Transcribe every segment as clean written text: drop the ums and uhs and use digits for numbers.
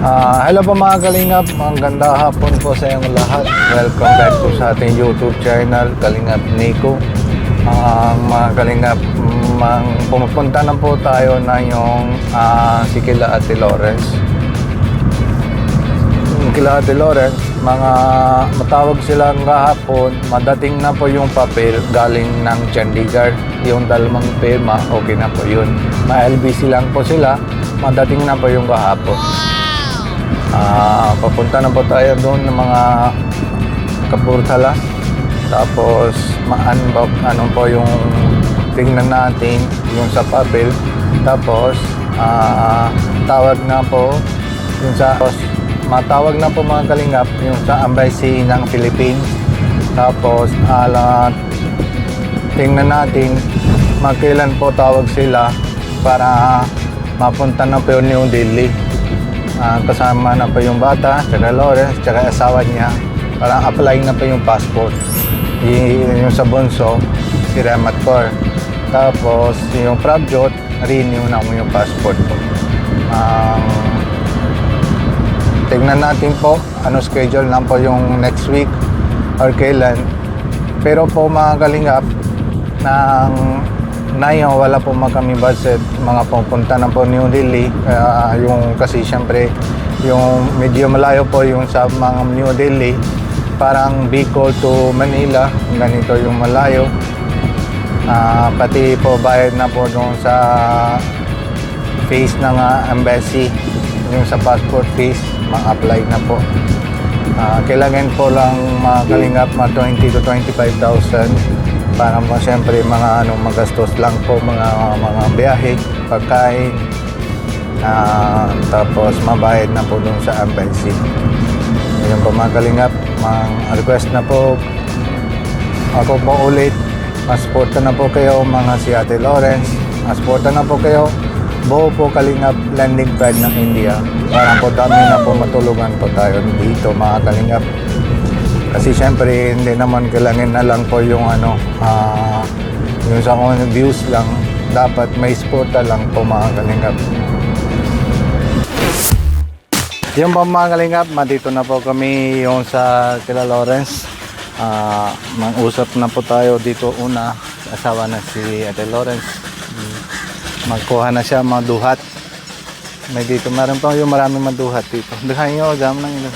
Hello po mga Kalingap, ang ganda hapon po sa inyong lahat. Welcome back po sa ating YouTube channel, Kalingap Nico. Mga Kalingap, pumupunta na po tayo na yung si Kila Ate Lawrence. Kila Ate Lawrence, mga matawag silang kahapon, madating na po yung papel galing ng Chandigarh. Yung dalawang pirma, okay na po yun. Ma-LBC lang po sila, madating na po yung kahapon. Papunta na po tayo doon ng mga Kapurthala. Tapos ano po yung tingnan natin yung sa papel. Tapos tawag na po yung sa matawag na po mga Kalingap yung sa embassy ng Philippines. Tapos tingnan natin magkailan po tawag sila para mapunta na po yung New Delhi. Kasama na pa yung bata, tsaka Lawrence, tsaka asawa niya. Parang apply na pa yung passport. Yung sa bunso, si Remat Kaur. Tapos yung Prabjot, renew na mo yung passport po. Tignan natin po, ano schedule lang po yung next week or kailan. Pero po mga Kalingap, ngayon wala po kami budget, mga pupunta na po New Delhi. Kasi syempre yung medyo malayo po yung sa mga New Delhi, parang Bicol to Manila, ganito yung malayo. Pati po bayad na po doon sa fees ng embassy, yung sa passport fees, ma-apply na po. Kailangan po lang mga Kalingap 20 to 25,000 para po siyempre mga magastos lang po, mga biyahe, pagkain, tapos mabayad na po dun sa embassy. Ngayon po mga Kalingap, request na po ako po ulit, masporta na po kayo mga si Ate Lawrence, masporta na po kayo buo po Kalingap landing pad ng India para po dami na po matulungan po tayo dito mga Kalingap. Kasi syempre hindi naman kailangan na lang po yung yung sa views lang, dapat may sporta lang po mga Kalingap. Yung po mga Kalingap, dito na po kami yung sa Kila Lawrence. Mag-usap na po tayo dito una, asawa na si Ate Lawrence. Magkuha na siya maduhat. May dito, meron pa yung maraming maduhat dito. Duhan nyo, gam lang ilo.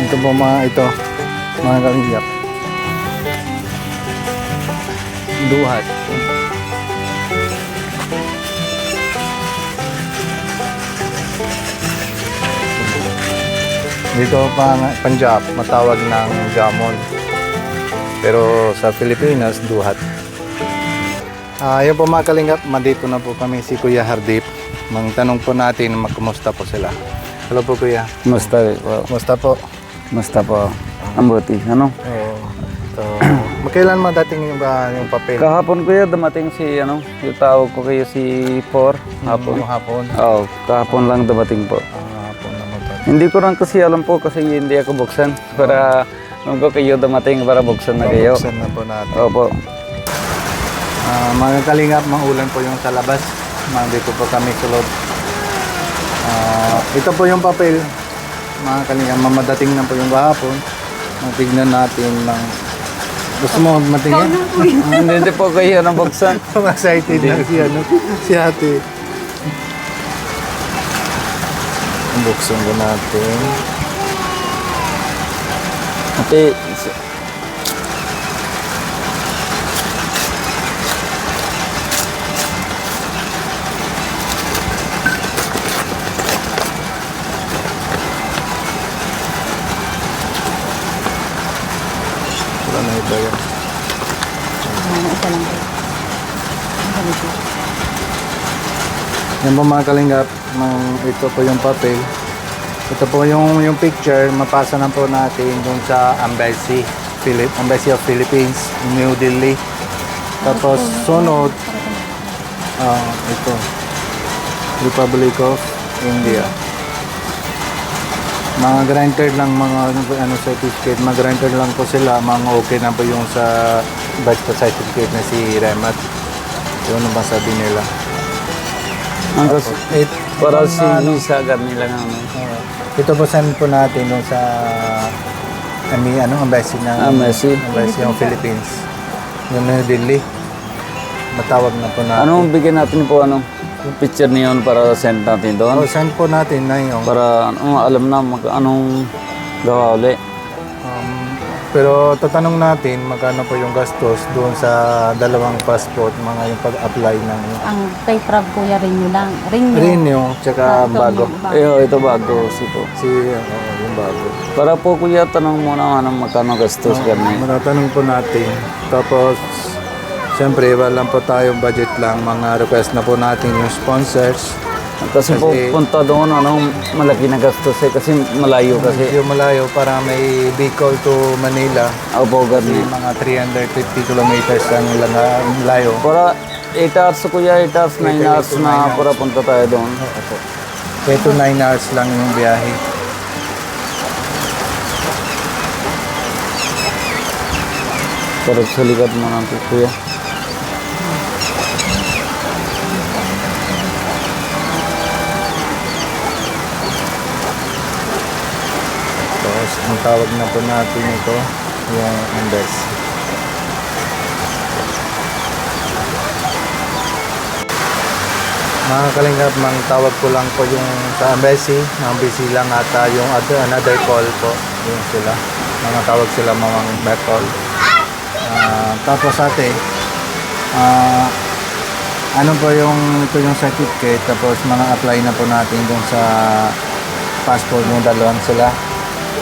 Ito po mga Kalingap. Duhat. Dito pa Punjab, matawag ng jamon. Pero sa Pilipinas, duhat. Yun po mga Kalingap, dito na po kami si Kuya Hardip. Magtanong po natin, kumusta po sila. Hello po Kuya. Kumusta po? Kumusta po? Kumusta po? Ang buti, ano? Oo. So, magkailan dating yung papel? Kahapon kuya, dumating si, yung tawag ko kayo si Por. Hapon. Yung hapon? Oo, kahapon lang dumating po. Hapon naman po. Hindi ko lang kasi alam po kasi hindi ako buksan. Para nung ko kayo dumating para buksan na kayo. Buksan na po natin. Opo. Mga Kalingap, maulan po yung sa labas. Dito po kami sa loob. Ito po yung papel. Mga Kalingap, mamadating na po yung kahapon. Tignan natin ng... Gusto mo matingin? Hindi po kayo nang buksan. Excited na si ate. Buksan ko natin. Ate, Wala na iba yan. Isa lang po. Yan po mga Kalingap, ito po yung papel. Ito po yung picture, mapasa na po natin dun sa Embassy of Philippines, New Delhi. Tapos sunod, ito, Republic of India. Mga granted lang, mga ano certificate, mga granted lang po sila, mga okay na po yung sa batch pa certificate na si Remat. Yun naman sabi nila. Ang kas- para si visa nila nga ano. Ito po send po natin dun sa embassy ng Embassy. ng Philippines. Yung New Delhi. Matawag na po natin. Anong bigyan natin po picture niyon para send natin doon? Send po natin na yung Para alam na anong gawa uli. pero tatanong natin magkano po yung gastos doon sa dalawang passport, mga yung pag-apply ng Ang kay Prab kuya rin nyo lang. Rin nyo. renew tsaka Ito, bago. Ito bago po. Yung bago. Para po kuya, tanong muna anong magkano gastos ganun. Matatanong po natin. Tapos, siyempre, wala po tayong budget lang. Mga request na po natin yung sponsors. Kasi po Kasi- punta doon, malaki na gastos kasi malayo kasi. Yung malayo para may Bicol to Manila. Opo, Kasi ganun. mga 350 kilometers ang layo. Para 8 hours kuya, 8 hours, 9 hours na para punta tayo doon. Kaya 9 hours lang yung biyahe. Para sa likod mo natin kuya. Tapos, ang tawag na po natin ito, yung embassy. Mga kalingap, mang tawag ko lang po yung sa embassy. Mga busy lang ata yung another call po. Yung sila. Mga tawag sila mamang back call. Tapos ate, ano po ito yung certificate. Tapos mga apply na po natin dun sa passport yung dalawang sila.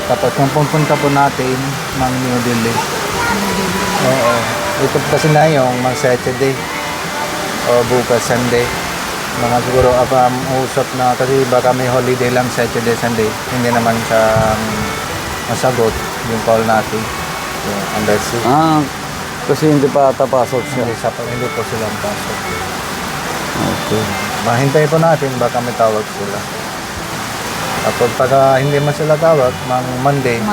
Tapos kung pupunta po natin, mang New Delhi. Oo. Ito kasi na yung mga Saturday o bukas Sunday. Mga siguro usap na kasi baka may holiday lang Saturday, Sunday. Hindi naman siya masagot yung call natin. Yung embassy. Kasi hindi pa tapasok siya. Hindi po silang pasok. Okay. Mahintay po natin baka may tawag sila. Tapos pagka hindi man sila tawag, Monday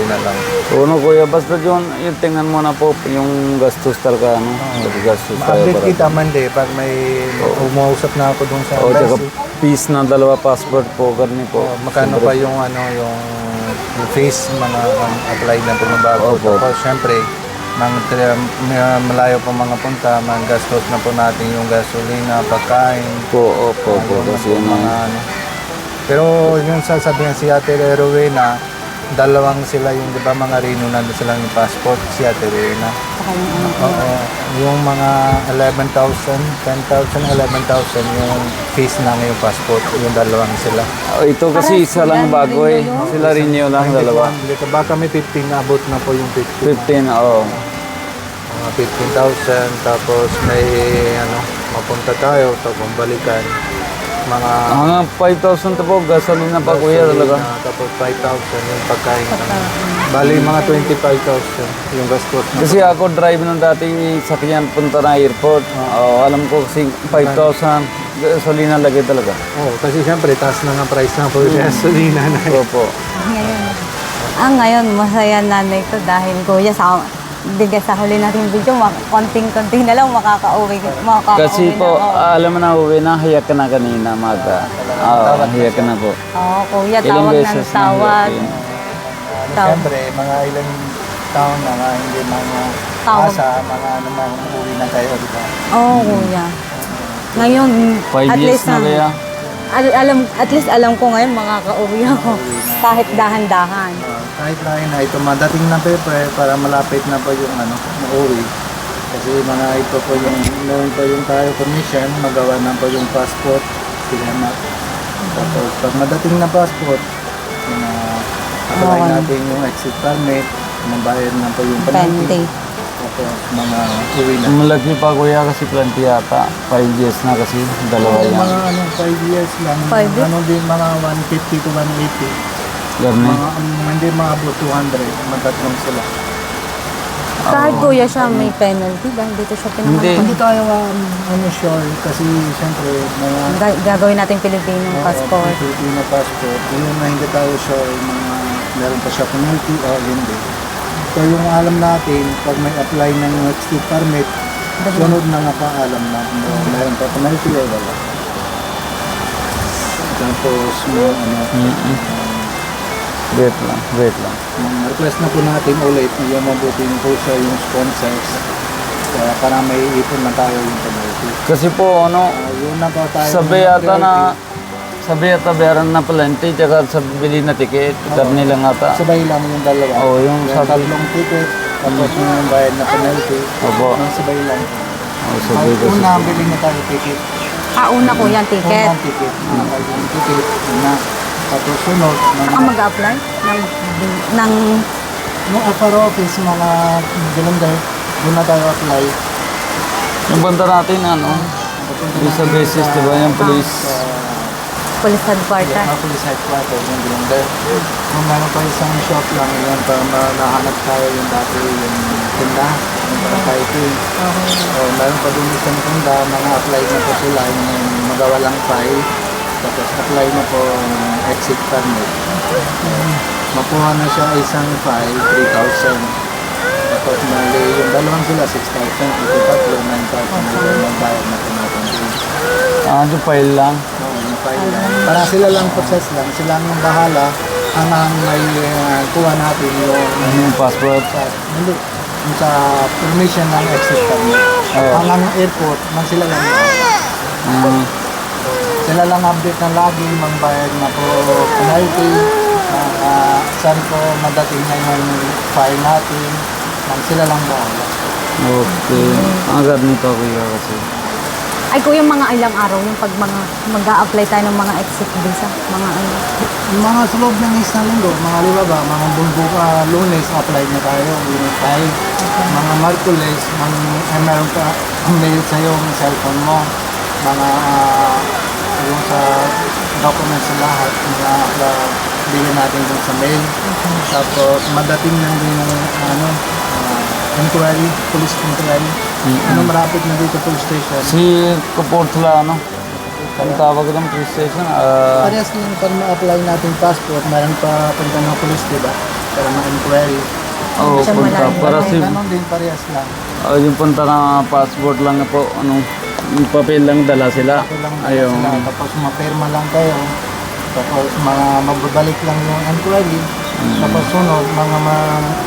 na lang. Uno kuya, basta yun, yung tingnan mo na po yung gastos talaga, gastos tayo Update para. kita Monday pag may umausap na ako dun sa O, tsaka embassy. fees na dalawa passport po, ganun po. Magkano pa yung yung fees mga apply na po na bago. Opo. Tapos syempre, malayo pa mga punta, gastos na po natin yung gasolina, pagkain, Opo, kasi yun mga Pero yung sasabihin si Ate Rowena, dalawang sila yung, di ba, mga Reno na sila yung passport, si Ate Rowena. Saka yung ano. Oo. Yung mga 11,000, 10,000, 11,000 yung fees na yung passport, yung dalawang sila. Ito kasi isa lang bago eh. Sila rin yun lang, dalawa. Dito baka may 15 na abot na po yung 15. 15, oo. Mga 15,000, tapos may mapunta tayo, tapos balikan. Mga Hanggang 5,000 to po, gasolina pa kuya talaga. Tapos 5,000 yung pagkain. Bali mga 25,000 yung gastos. Kasi ako drive nung dati sakyan punta na airport. Alam ko kasi 5,000 gasolina lagi talaga. Kasi siyempre taas na nga price na po yung gasolina na. Opo. Ngayon. Ngayon, masaya nanay ko dahil kuya bigay sa huli natin video, konting-konting na lang makakauwi Kasi na po, ako. alam mo na uwi na, hiyak ka na kanina, maga. Hiyak ka na po. Oo, kuya, Ilang tawag beses ng tawag. na Siyempre, mga ilang taon na nga, hindi mga Tawag. asa, mga uwi na kayo, di ba? Oo, kuya. Ngayon, 5 at years least na kaya. at least alam ko ngayon makakauwi ako. Kahit dahan-dahan. Kahit na yun na ito, madating na paper para malapit na po yung uuwi. Kasi mga ito po yung, meron pa yung tayo permission, magawa na po yung passport, sinema. Tapos pag madating na passport, apply natin yung exit permit, mabayad na po yung penalty. 20. Tapos mga uwi na. Malaki pa kuya kasi 20 yata. 5 years na kasi, dalawa yan. Mga 5 years lang, 5 years? din mga 150 to 180. Ganun. Mga, hindi maabot 200, magtatlong sila. Kahit kuya siya may penalty dahil dito siya Hindi. pinanganak. Hindi tayo sure kasi siyempre mga Gagawin natin Pilipino passport. Filipino passport, yung na hindi tayo sure mga meron pa siya penalty o hindi. So yung alam natin, pag may apply ng exit permit, sunod na nakaalam na kung meron pa penalty o wala. Tapos Wait lang. request na po natin ulit yung mabuting po sa yung sponsors para may ipon na tayo yung penalty. Kasi po, Yun na po tayo. sabi yata bayaran na palente, tsaka sa bili na ticket, karni lang ata. Sabay lang yung dalawa. Oo, yung sabi. tatlong ticket, tapos yung bayad na penalty. Opo. Yung sabay lang. Oh, sabi ko Una, bili na tayo ticket. Una kuya ang ticket. Unang ticket. Yung ticket. Una. Tapos sunod. Ang mag-apply ng Yung FR office, mga Jalandar, doon na tayo apply. Yung banda natin, yung sa basis, di ba, yung police. police headquarters. Mga police headquarters, yung Jalandar. Kung meron pa isang shop lang, yun, para nahanap tayo yung dati, yung tinda, yung parang typing. O, meron pa doon isang tinda, mga apply na po sila, yung magawa lang file. Tapos apply na po yung exit permit. Makuha na siya isang file, 3,000. Tapos mali yung dalawang sila, 6,000. Ito tatlo, 9,000. Ito magbayad na po natin din. Yung file lang. Oo, yung file lang. Para sila lang process lang. Sila ang bahala hanggang may kuha natin Yung passport. hindi, yung sa permission ng exit permit. Hanggang airport, sila lang bahala. Sila lang update na lagi, magbayad na po penalty, saan po madating na yung file natin, sila lang bahala. Okay. Ang ganito kuya kasi. Ay kuya, mga ilang araw yung pag mag-a-apply tayo ng mga exit visa, mga ano. Yung mga sa loob ng isang linggo, mga libaba, mga lunes, apply na tayo, lunes tayo. Mga Marcoles, meron ka mail sa yung cellphone mo, mga yung sa documents sa lahat, mga bigyan natin dun sa mail. Tapos madating na din yung inquiry, police inquiry. Marapit na dito police station. Si Kaportla, ang tawag ng police station? Parehas lang para ma-apply natin passport, meron pa punta ng police, diba? Para ma-inquiry. Oo, Siya punta. malayo. Para si, Ganon din, parehas lang. yung punta na passport lang na po, yung papel lang dala sila. Ito lang Ayun. sila. Tapos mapirma lang kayo. Tapos mababalik lang yung inquiry. Tapos sunod,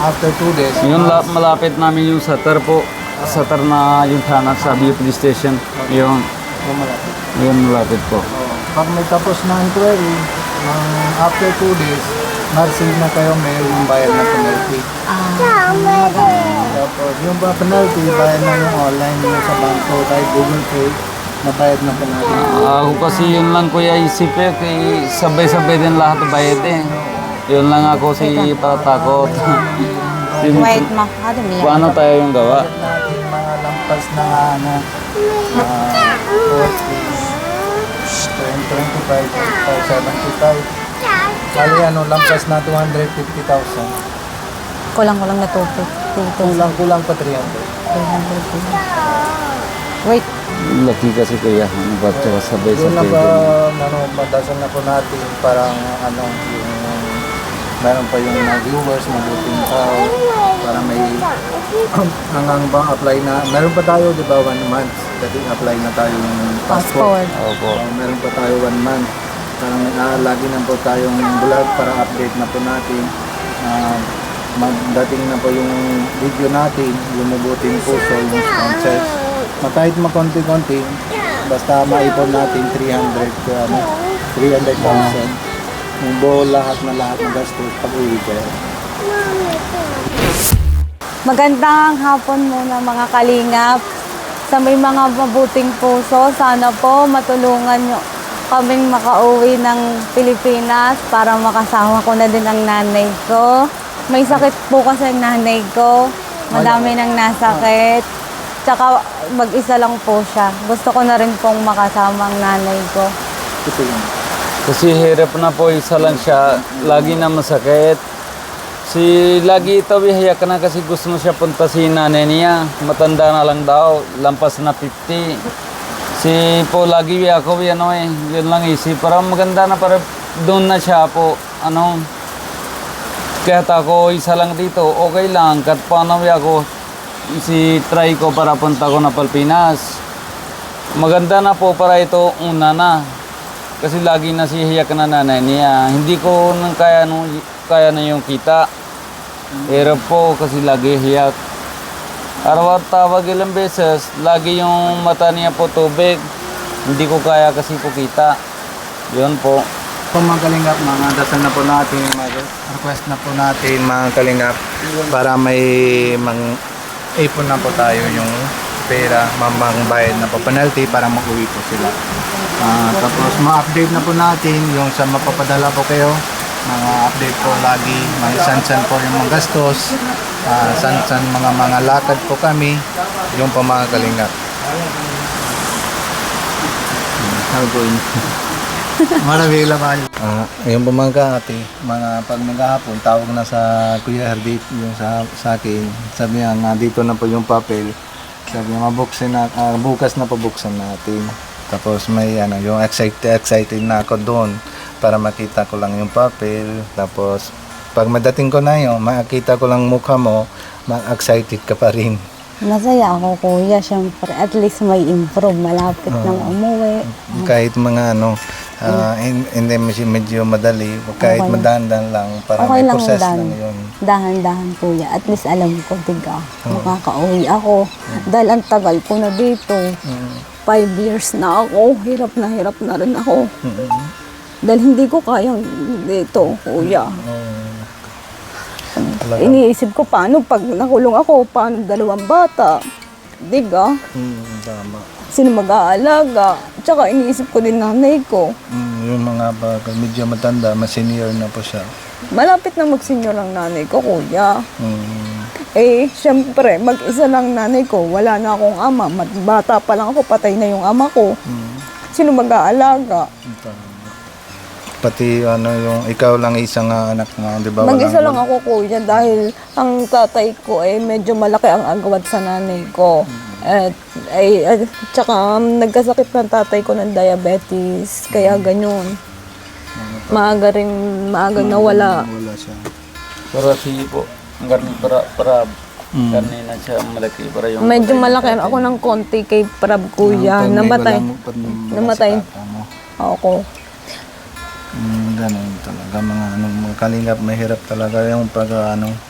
after 2 days. Yun, malapit namin yung Satar po. Satar na yung tanak sa Bio Police Station. Yun, Bumalapit. yun malapit po. Pag may tapos na inquiry, after 2 days, ma-receive na kayo mail yung bayad na penalty. Tapos yung penalty, bayad na yung online yung sa bangko, kahit Google Pay, nabayad na penalty. Ako kasi yun lang kuya isip kay sabay-sabay din lahat bayad eh. Yun lang ako si patakot. Wait, Paano tayo yung gawa? Bayad natin mga lampas na 25, 75. Kali lampas na 250,000. Kulang-kulang na 250. Kulang pa 300. 300. Wait, Laki kasi kuya. Ano ba tsaka Doon sabay-sabay na ba, din. madasal na po natin parang yung meron pa yung mga viewers, mabuting tao, para may hanggang bang apply na, meron pa tayo, di ba, 1 month, kasi apply na tayo yung passport. passport. Opo. Meron pa tayo 1 month, parang lagi na po tayong vlog para update na po natin. Magdating na po yung video natin, yung mabuting puso, yung sponsors. Kahit makonti-konti, basta maipon natin 300,000. Yung buo lahat ng gastos pag uwi kayo. Magandang hapon muna mga kalingap. Sa may mga mabuting puso, sana po matulungan nyo kaming makauwi ng Pilipinas para makasama ko na din ang nanay ko. May sakit po kasi ang nanay ko. Madami nang nasakit. Tsaka mag-isa lang po siya. Gusto ko na rin pong makasama ang nanay ko. Ito yun. Kasi hirap na po, isa lang siya. Lagi na masakit. Lagi ito bihayak na kasi gusto mo siya punta si nanay niya. Matanda na lang daw, lampas na 50. Lagi ako, yun lang isip. Para maganda na, para doon na siya po, kahit ako isa lang dito, okay lang. Kahit paano ako, try ko para punta ko na Pilipinas. Maganda na po para ito una na. Kasi lagi nasihiyak na nanay niya. Hindi ko nang kaya na yung kita. Hirap po kasi lagi hiyak. Araw-araw tawag ilang beses, lagi yung mata niya po tubig. Hindi ko kaya kasi po kita. Yun po. Kung mga kalingap, mga dasal na po natin, request na po natin mga kalingap para may ipon na po tayo yung pera, bayad na po penalty para mag-uwi po sila. Tapos ma-update na po natin yung sa mapapadala po kayo. Mga update po lagi, mga san-san po yung mga gastos, san-san mga lakad po kami, yung po mga kalingap. Marami laman. Yung po mga ate, pag maghahapon, tawag na sa Kuya Herdit, yung sa akin, sabi niya nga dito na po yung papel, sabi niya mabuksan na, bukas na po buksan natin. Tapos may yung excited na ako doon para makita ko lang yung papel. Tapos pag madating ko na yun, makita ko lang mukha mo, excited ka pa rin. Masaya ako, kuya. Siyempre, at least may improve. Malapit nang umuwi. Kahit mga hindi medyo madali, kahit Okay. madahan-dahan lang, para Okay may lang process dahan. lang yun. Dahan-dahan, kuya. At least alam ko, diga, makakauwi ako. Dahil ang tagal ko na dito. 5 years na ako. Hirap na rin ako. Dahil hindi ko kayang dito, kuya. Talaga. Iniisip ko paano pag nakulong ako, paano 2 bata. Diga, Tama. sino mag-aalaga. Tsaka iniisip ko din nanay ko. Yung mga medyo matanda, mas senior na po siya. Malapit na mag-senior ang nanay ko, kuya. Mm. Siyempre, mag-isa lang nanay ko. Wala na akong ama. Bata pa lang ako, patay na yung ama ko. Sino mag-aalaga? Tama. Pati yung ikaw lang isang anak nga, di ba? Mag-isa lang ako, kuya, dahil ang tatay ko medyo malaki ang agwat sa nanay ko. At tsaka nagkasakit ng tatay ko ng diabetes, kaya ganyan. Maaga nawala. Wala siya. Para sige po, ang karni para karni na siya malaki para yung Medyo malaki ako ng konti kay Prab, kuya. Namatay ako. Ganun talaga mga kalingap, mahirap talaga yung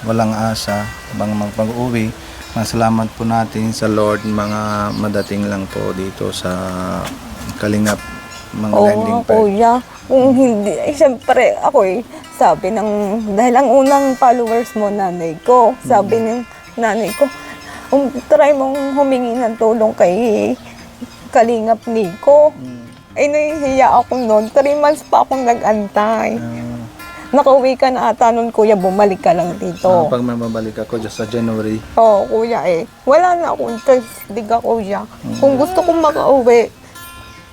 walang asa bang magpag-uwi. Masalamat po natin sa Lord, mga madating lang po dito sa kalingap, mga landing Oo, kuya. Kung hindi, siyempre ako sabi dahil ang unang followers mo, nanay ko. Sabi ng nanay ko, try mong humingi ng tulong kay Kalingap Nico. Nahihiya ako noon. 3 months pa akong nag-antay. Nakauwi ka na ata noon, kuya, bumalik ka lang dito. Pag may mabalik ako just sa January. Oo, kuya Wala na akong choice, diga, kuya. Kung gusto kong makauwi,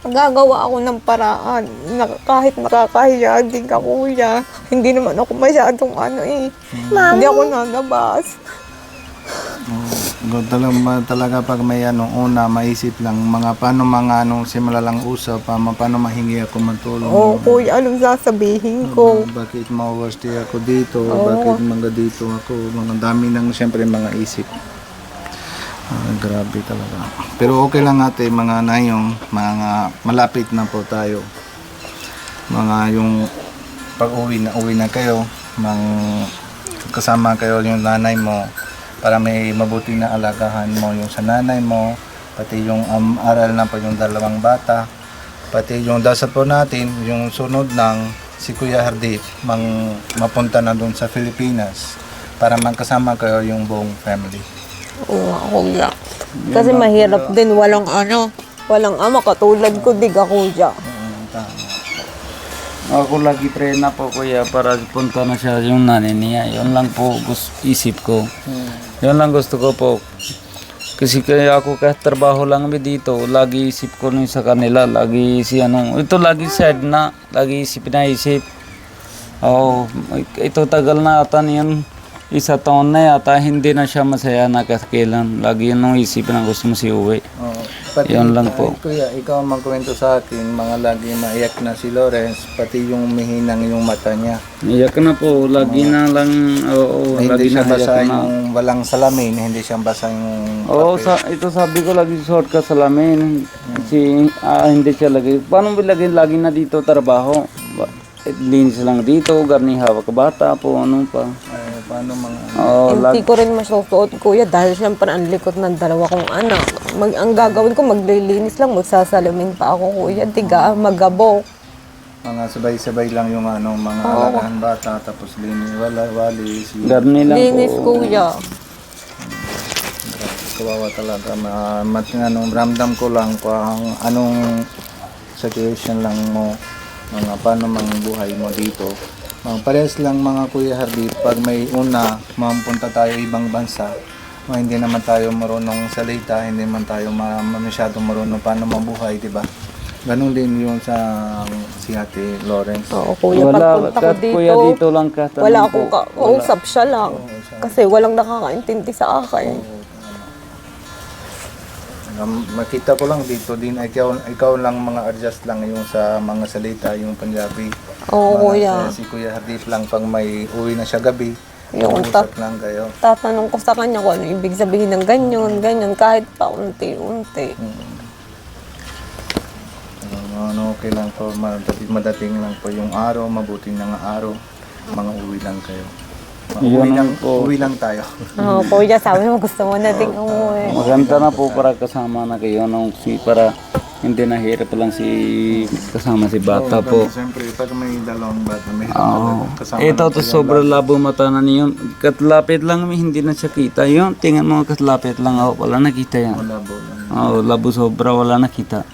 gagawa ako ng paraan. Kahit nakakahiya, diga, kuya. Hindi naman ako masyadong Hindi ako nalabas. Talaga pag may una maisip lang paano simula lang usap, paano mahingi ako matulong. Oo, kuya, anong sasabihin ko? Bakit mawaste ako dito, bakit mga dito ako, mga dami ng siyempre mga isip. Grabe talaga. Pero okay lang ate, mga nayong, mga malapit na po tayo. Mga yung pag uwi na kayo, kasama kayo yung nanay mo, para may mabuti na alagahan mo yung sa nanay mo, pati yung aral na po yung 2 bata, pati yung dasal po natin, yung sunod ng si Kuya Herdit, mapunta na doon sa Pilipinas para magkasama kayo yung buong family. Oo, kuya. Kasi mahirap din, walang ama katulad ko, diga, kuya. Tama. Ako lagi pray na po, kuya, para punta na siya yung nanay niya. Yun lang po isip ko. Yun lang gusto ko po. Kasi kaya ako kahit trabaho lang kami dito, lagi isip ko nun sa kanila. Lagi ito lagi sad na. Lagi isip na isip. Ito tagal na ata yun. isa taon na yata, hindi na siya masaya na kailan. Lagi yun nung isipin ang gusto mo si uwi. Oo. Pati, Yun lang po. Kuya, ikaw ang magkwento sa akin, mga lagi maiyak na si Lawrence, pati yung mihinang yung mata niya. Iyak na po, lagi na lang, oo, Na lagi hindi na siya basa iyak na. yung walang salamin, hindi siya basa yung Oo, ito sabi ko lagi short ka salamin. Hindi siya lagi. Paano ba lagi na dito trabaho? Linis lang dito, garni hawak ka bata po, ano pa. paano mga Oo, Hindi ko rin masusuot, kuya, dahil siyempre ang likot ng dalawa kong anak. Ang gagawin ko, maglilinis lang, magsasalamin pa ako, kuya. Tiga, magabok. mga sabay-sabay lang yung ano, mga alagahan bata, tapos linis, walis, yung garni lang Linis, po. kuya. kawawa talaga. Ramdam ko lang kung anong situation lang mo, mga paano mang buhay mo dito. Parehas lang mga Kuya Hardy, pag may una, mapunta tayo ibang bansa, hindi naman tayo marunong salita, hindi naman tayo masyadong marunong paano mabuhay, di ba? Ganon din yun sa si Ate Lawrence. Oo, kuya, Wala, pagpunta ko kahit kuya dito, dito lang ka. wala akong kausap, siya lang. Kasi walang nakakaintindi sa akin. Makita ko lang dito din, ikaw lang mga adjust lang yung sa mga salita, yung Punjabi. Oo, kuya. Si Kuya Hardy lang pag may uwi na siya gabi, Yung usap lang kayo. Tatanong ko sa kanya kung ano ibig sabihin ng ganyan, kahit pa unti-unti. Okay lang po, madating lang po yung araw, mabuting na nga araw, mga uwi lang kayo. Uwi lang tayo. Oo, kuya, sabi mo gusto mo na din umuwi. Maganda na po para kasama na kayo nung para hindi nahirap lang kasama si bata po. Siyempre, pag may dalawang bata, may kasama Ito to sobrang labo mata na niyon. Katlapit lang hindi na siya kita. Yun, tingnan mo katlapit lang ako. Wala nakita yan. labo lang. Oo, labo sobra. Wala nakita.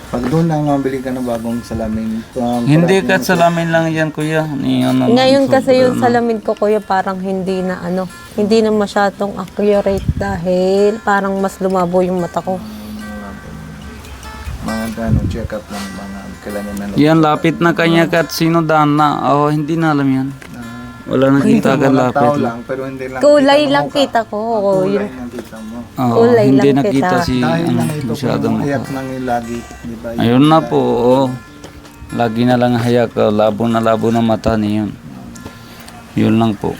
Pag doon lang mabili ka ng bagong salamin, Hindi kat salamin lang yan kuya. Ngayon kasi yung salamin ko, kuya, parang hindi na masyadong accurate dahil parang mas lumabo yung mata ko. mga check up lang, mga kailangan na Yan, lapit na kanya kat sino daan na. Oo, hindi na alam yan. Wala nakita ka lapit tao lang. lang, pero hindi lang Kulay kita lang mo ka. kita ko. Kulay lang kita mo. Oo, Kulay hindi lang nakita kita. si Dahil lang ito masyadong kung mukha. hayak nang lagi, di ba? Ayun na po, oo. Lagi na lang hayak, labo na mata niyon. Yun lang po.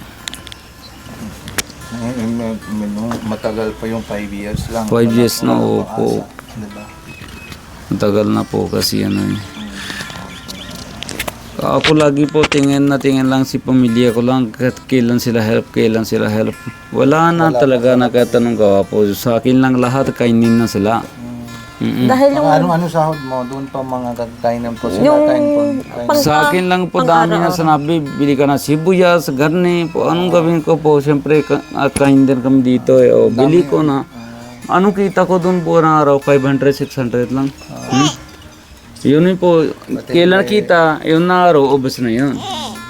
Matagal pa yung 5 years lang. 5 years na, Wala opo. pang-asa, di ba? Matagal na po kasi ano eh. Ako lagi po tingin lang si pamilya ko lang kailan sila help. Wala na talaga nakatanong gawa po. Sa akin lang lahat kainin na sila. Dahil yung Ano sahod mo? Doon pa mga kainan po sila. Kain po. Sa akin lang po dami na sanabi, bili ka na sibuyas, garni po. Anong gawin ko po? Siyempre kain din kami dito eh. O, bili ko na. Anong kita ko doon po na araw? 500, 600 lang. Yun po, kailan kita, yun na araw, ubos na yun.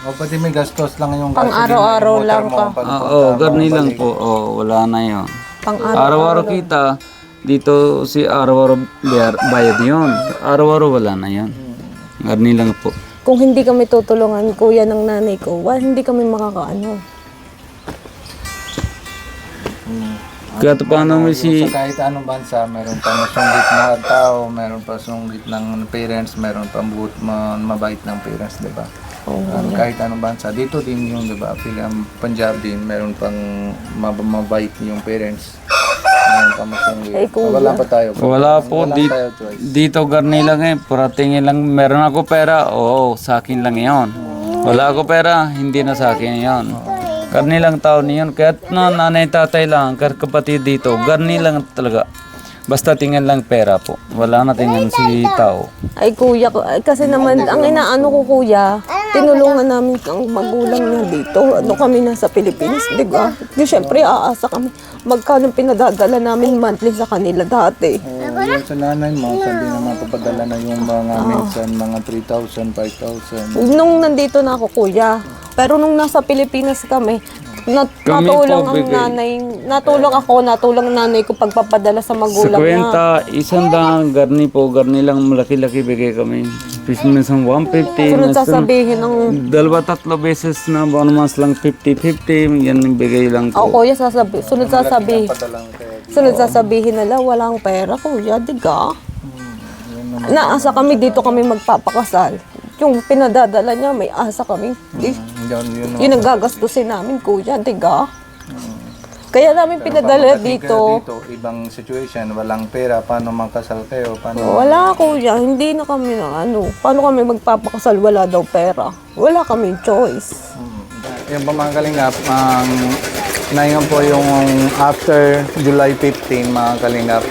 O pati may gastos lang yung Pang araw-araw lang ka. Oo, garni lang po. Oo, wala na yun. Araw-araw kita, dito si araw-araw bayad yun. Araw-araw wala na yun. Garni lang po. kung hindi kami tutulungan, kuya, ng nanay ko, hindi kami makakaano. Kahit paano mo si... Sa kahit anong bansa, meron pa sunggit na tao, meron pa sunggit ng parents, meron pa mabait ng parents, di ba? Kahit anong bansa. Dito din yung, di ba? Punjab din, meron pang mabait yung parents. Meron pa masunggit. Wala pa tayo. Wala po, tayo choice. dito garni lang eh. Paratingin lang, meron ako pera, oo, sa akin lang yon. Wala ako pera, hindi na sa akin yon. Garni lang tao niyon. Kahit nanay tatay lang, kahit kapatid dito, garni lang talaga. Basta tingin lang pera po. Wala na tingin si tao. Ay kuya, kasi naman, ang inaano ko kuya, tinulungan namin ang magulang niya dito. Ano kami nasa Pilipinas, di ba? Di syempre, aasa kami. Magkano pinadadala namin monthly sa kanila dati. Yung sa nanay mo, sabi naman papadala na yung mga minsan, mga 3,000, 5,000. Nung nandito na ako kuya, pero nung nasa Pilipinas kami, natulong po, ang nanay, natulong nanay ko pagpapadala sa Sa magulang niya. kwenta, isang daan garni po, garni lang malaki-laki bigay kami. piece minsan 150. Sunod minsan sasabihin ng... dalawa tatlo beses na bonus lang 50-50. Yan yung bigay lang Ako, ko. kuya, sunod sasabihin nila, walang pera, kuya, diga. Naasa kami dito kami magpapakasal. Yung pinadadala niya, may asa kami. Yun ang gagastusin namin, kuya, diga. Kaya namin pinadala dito. Ibang situation, walang pera, paano makasal kayo? Paano? Wala, kuya, hindi na kami na ano. Paano kami magpapakasal, wala daw pera. Wala kami choice. Yung pa mga kalingap, naingan po yung after July 15, mga kalingap,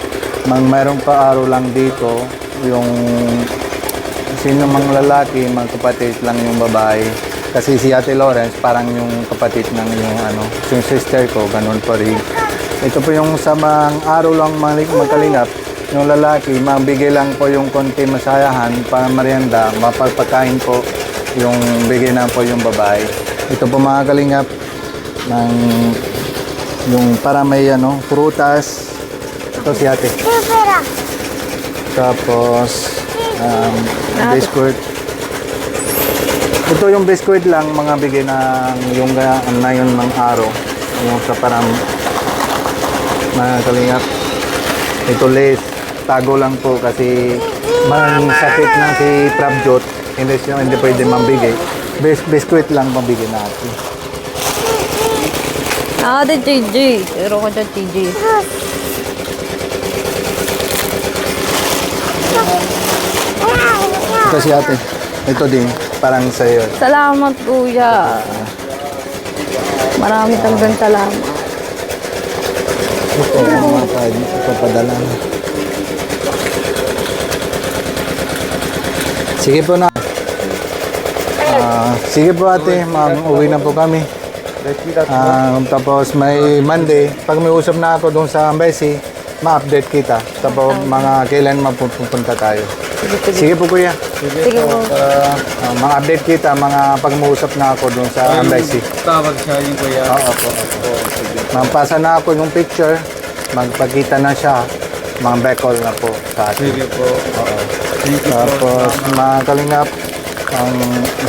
mayroong pa araw lang dito, yung sino mang lalaki, mga kapatid lang yung babae. Kasi si Ate Lawrence, parang yung kapatid ng yung sister ko, ganun pa rin. Ito po yung sa mga araw lang mga kalingap, yung lalaki, mabigay lang po yung konti masayahan para merienda, mapagpakain po yung bigay na po yung babae. Ito po mga kalingap, yung para may prutas. Ito si ate. Tapos, biscuit. Ito yung biscuit lang, mga bigay ng yung na yun ng araw. Yung sa parang mga kalingap. Ito late, tago lang po kasi man sakit na si Prabjot. Hindi pwede mambigay. Biscuit lang mabigay natin. Ate JJ. Pero ko dyan, JJ. Ito si ate. Ito din, parang sa'yo. Salamat, kuya. Marami talagang salamat. Ito, mga ipapadala na. Sige po na. Sige po ate, uwi na po kami. Tapos may Monday, pag may usap na ako doon sa embassy, ma-update kita. Tapos mga kailan mapupunta tayo. Sige po kuya. Sige po. Ma-update kita, pag may usap na ako doon sa embassy. Tawag siya yung kuya. Oo po. Magpasa na ako yung picture, magpakita na siya, mga backcall na po sa atin. Sige po. Oo. Thank you po. Tapos mga kalingap,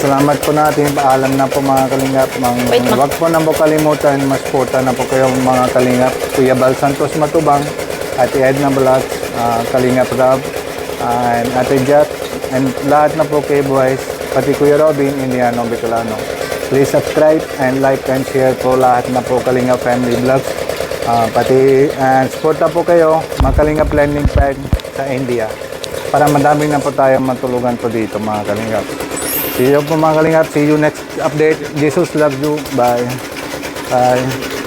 salamat po natin, paalam na po mga kalingap. Huwag po na po kalimutan, mas porta na po kayo mga kalingap. Kuya Bal Santos Matubang, Ate Edna Vlogs, Kalingap Rob, and Ate Jat, and lahat na po kay boys, pati Kuya Robin, Indiano Bicolano. Please subscribe and like and share po lahat na po Kalingap Family Vlogs. Pati supporta po kayo, mga Kalingap Lending Friend sa India. Para madami na po tayo matulungan po dito mga Kalingap. See you po mga Kalingap. See you next update. Jesus loves you. Bye. Bye.